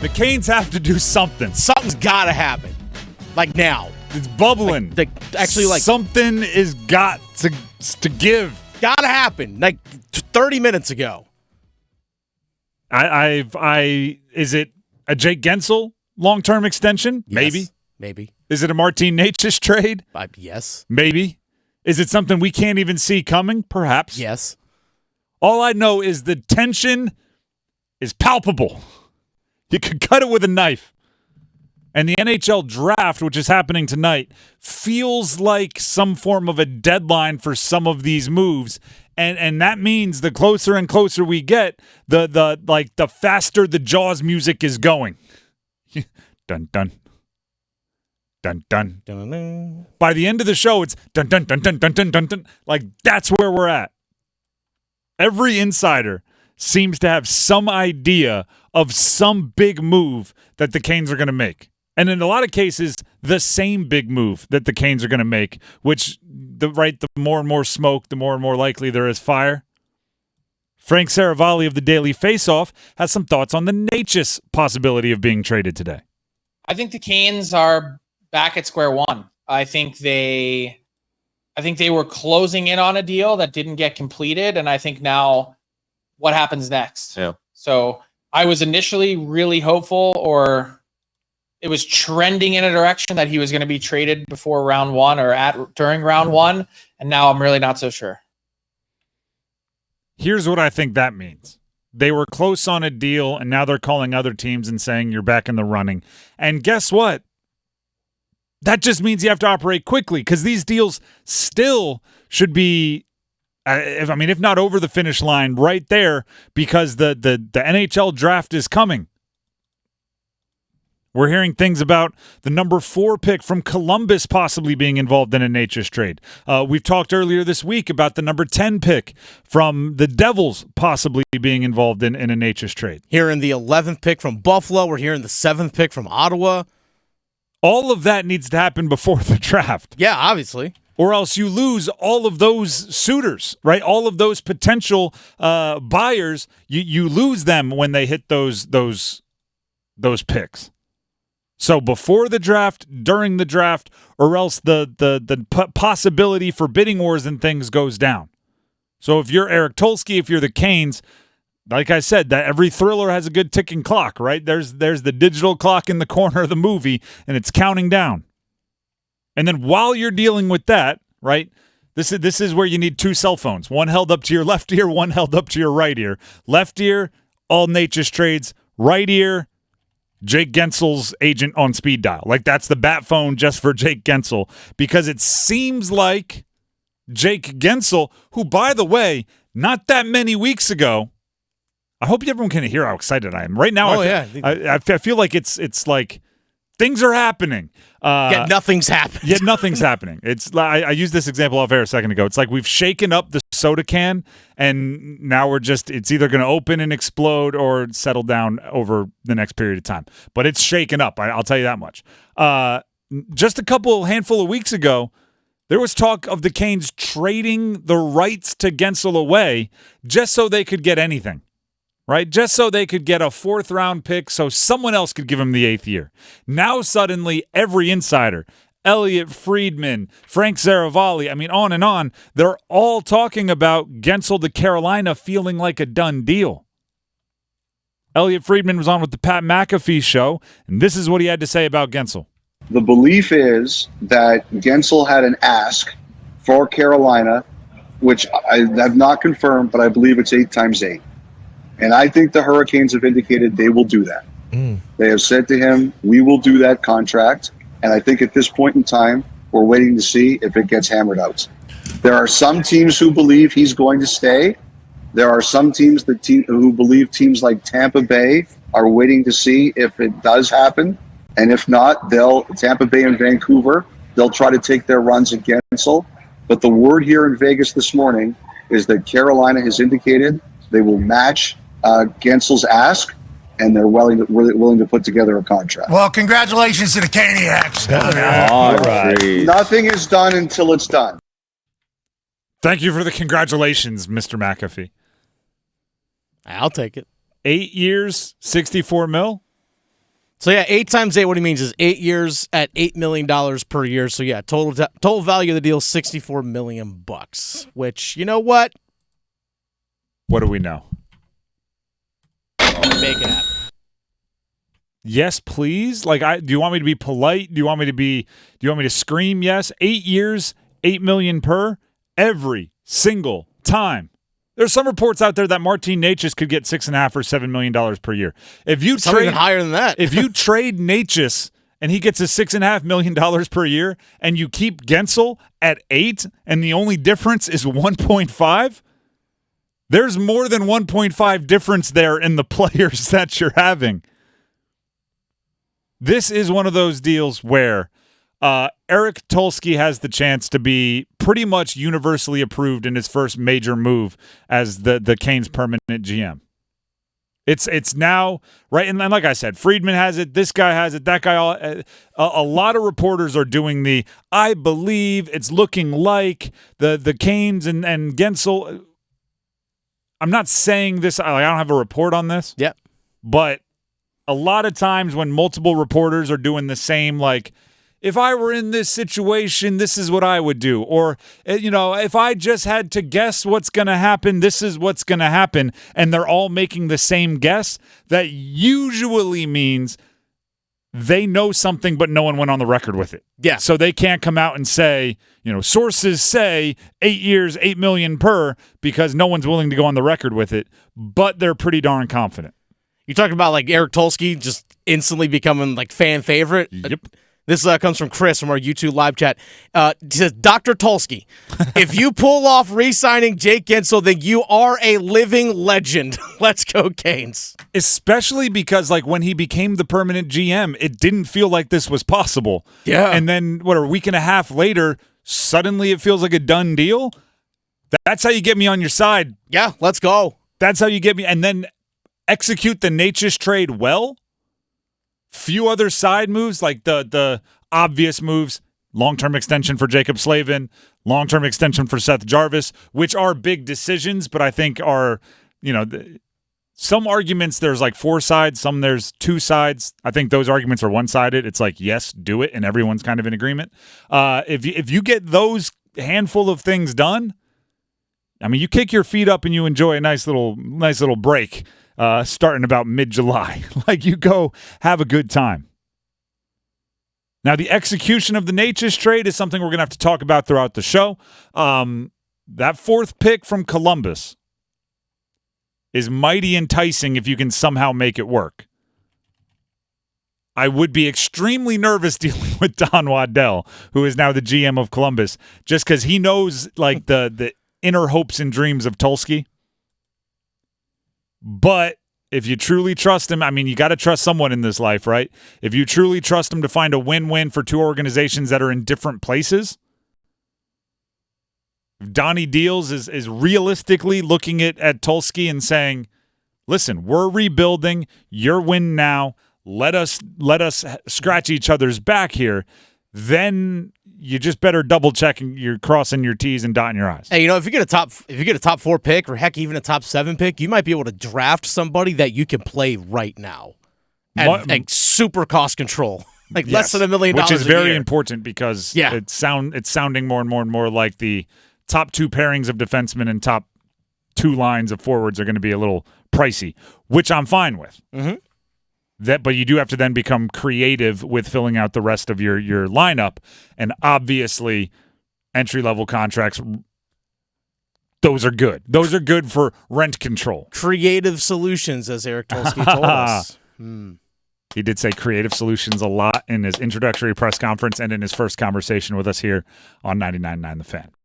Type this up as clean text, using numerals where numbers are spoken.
The Canes have to do something. Something's got to happen. Like now. It's bubbling. Something is got to give. Got to happen. Like 30 minutes ago. Is it a Jake Guentzel long-term extension? Yes, maybe. Is it a Martin Necas trade? Yes. Maybe. Is it something we can't even see coming? Perhaps. Yes. All I know is the tension is palpable. You could cut it with a knife. And the NHL Draft, which is happening tonight, feels like some form of a deadline for some of these moves. And that means the closer and closer we get, the faster the Jaws music is going. Dun dun. Dun dun. Dun, dun. By the end of the show, it's dun dun dun dun dun dun dun dun. Like that's where we're at. Every insider seems to have some idea of some big move that the Canes are going to make. And in a lot of cases, the same big move that the Canes are going to make, which the more and more smoke, the more and more likely there is fire. Frank Saravalli of the Daily Faceoff has some thoughts on the Necas possibility of being traded today. I think the Canes are back at square one. I think they were closing in on a deal that didn't get completed, and I think now what happens next? Yeah. So I was initially really hopeful, or it was trending in a direction that he was going to be traded before round one or during round one, and now I'm really not so sure. Here's what I think that means. They were close on a deal, and now they're calling other teams and saying you're back in the running. And guess what? That just means you have to operate quickly because these deals still should be, if not over the finish line, right there because the NHL Draft is coming. We're hearing things about the number 4 pick from Columbus possibly being involved in a Necas trade. We've talked earlier this week about the number 10 pick from the Devils possibly being involved in a Necas trade. Hearing the 11th pick from Buffalo. We're hearing the 7th pick from Ottawa. All of that needs to happen before the draft. Yeah, obviously. Or else you lose all of those suitors, right? All of those potential buyers, you lose them when they hit those picks. So before the draft, during the draft, or else the possibility for bidding wars and things goes down. So if you're Eric Tulsky, if you're the Canes, like I said, that every thriller has a good ticking clock, right? There's the digital clock in the corner of the movie, and it's counting down. And then while you're dealing with that, right, this is where you need 2 cell phones, one held up to your left ear, one held up to your right ear. Left ear, all Necas trades. Right ear, Jake Guentzel's agent on speed dial. Like that's the bat phone just for Jake Guentzel because it seems like Jake Guentzel, who, by the way, not that many weeks ago, I hope everyone can hear how excited I am. Right now, I feel like it's like things are happening. Yet nothing's happening. It's I used this example off air a second ago. It's like we've shaken up the soda can, and now it's either going to open and explode or settle down over the next period of time. But it's shaken up. I'll tell you that much. Just a handful of weeks ago, there was talk of the Canes trading the rights to Guentzel away just so they could get anything. Right? Just so they could get a 4th-round pick so someone else could give him the 8th year. Now suddenly every insider, Elliot Friedman, Frank Saravalli, on and on, they're all talking about Guentzel to Carolina feeling like a done deal. Elliot Friedman was on with the Pat McAfee show, and this is what he had to say about Guentzel. The belief is that Guentzel had an ask for Carolina, which I have not confirmed, but I believe it's 8 times 8. And I think the Hurricanes have indicated they will do that. They have said to him, we will do that contract. And I think at this point in time, we're waiting to see if it gets hammered out. There are some teams who believe he's going to stay. There are some teams who believe teams like Tampa Bay are waiting to see if it does happen. And if not, Tampa Bay and Vancouver, they'll try to take their runs at Guentzel. But the word here in Vegas this morning is that Carolina has indicated they will match Guentzel's ask, and they're willing to put together a contract. Well, congratulations to the Caniacs. All right. Nothing is done until it's done. Thank you for the congratulations, Mr. McAfee. I'll take it. 8 years, $64 million. So, yeah, 8 times 8, what he means is 8 years at $8 million per year. So, yeah, total value of the deal, $64 million, which, you know what? What do we know? Make it happen. Yes, please. Like, do you want me to be polite? Do you want me to scream yes? 8 years, $8 million per every single time. There's some reports out there that Martin Necas could get $6.5 or $7 million per year. If you Something even higher than that. if you trade Necas and he gets a $6.5 million per year, and you keep Guentzel at 8, and the only difference is 1.5, there's more than 1.5 difference there in the players that you're having. This is one of those deals where Eric Tulsky has the chance to be pretty much universally approved in his first major move as the Canes' permanent GM. It's now, right? And like I said, Friedman has it, this guy has it, that guy. A lot of reporters are doing I believe it's looking like the Canes and Guentzel. I'm not saying this, I don't have a report on this. Yeah. But a lot of times when multiple reporters are doing the same, like, if I were in this situation, this is what I would do. Or, if I just had to guess what's going to happen, this is what's going to happen. And they're all making the same guess. That usually means they know something, but no one went on the record with it. Yeah. So they can't come out and say, sources say 8 years, $8 million per, because no one's willing to go on the record with it. But they're pretty darn confident. You talking about like Eric Tulsky just instantly becoming like fan favorite? Yep. This comes from Chris from our YouTube live chat. He says, Dr. Tulsky, if you pull off re-signing Jake Guentzel, then you are a living legend. Let's go, Canes. Especially because, like, when he became the permanent GM, it didn't feel like this was possible. Yeah. And then, a week and a half later, suddenly it feels like a done deal? That's how you get me on your side. Yeah, let's go. That's how you get me. And then execute the Necas trade well. Few other side moves, like the obvious moves, long-term extension for Jacob Slavin, long-term extension for Seth Jarvis, which are big decisions, but I think are, some arguments there's like 4 sides, some there's 2 sides. I think those arguments are one-sided. It's like, yes, do it, and everyone's kind of in agreement. If you get those handful of things done, I mean, you kick your feet up and you enjoy a nice little break. Starting about mid-July. Like, you go have a good time. Now, the execution of the Necas trade is something we're going to have to talk about throughout the show. That 4th pick from Columbus is mighty enticing if you can somehow make it work. I would be extremely nervous dealing with Don Waddell, who is now the GM of Columbus, just because he knows, like, the inner hopes and dreams of Tulsky. But if you truly trust him, I mean, you got to trust someone in this life, right? If you truly trust him to find a win-win for 2 organizations that are in different places, if Donnie Deals is realistically looking at Tulsky and saying, listen, we're rebuilding, you're winning now, let us scratch each other's back here, then you just better double check and you're crossing your T's and dotting your I's. Hey, if you get a top 4 pick, or heck, even a top 7 pick, you might be able to draft somebody that you can play right now at like super cost control, like less than $1 million, which is very year. important because it's sounding more and more like the top 2 pairings of defensemen and top 2 lines of forwards are going to be a little pricey, which I'm fine with. Mm-hmm. But you do have to then become creative with filling out the rest of your lineup. And obviously, entry-level contracts, those are good. Those are good for rent control. Creative solutions, as Eric Tulsky told us. He did say creative solutions a lot in his introductory press conference and in his first conversation with us here on 99.9 The Fan.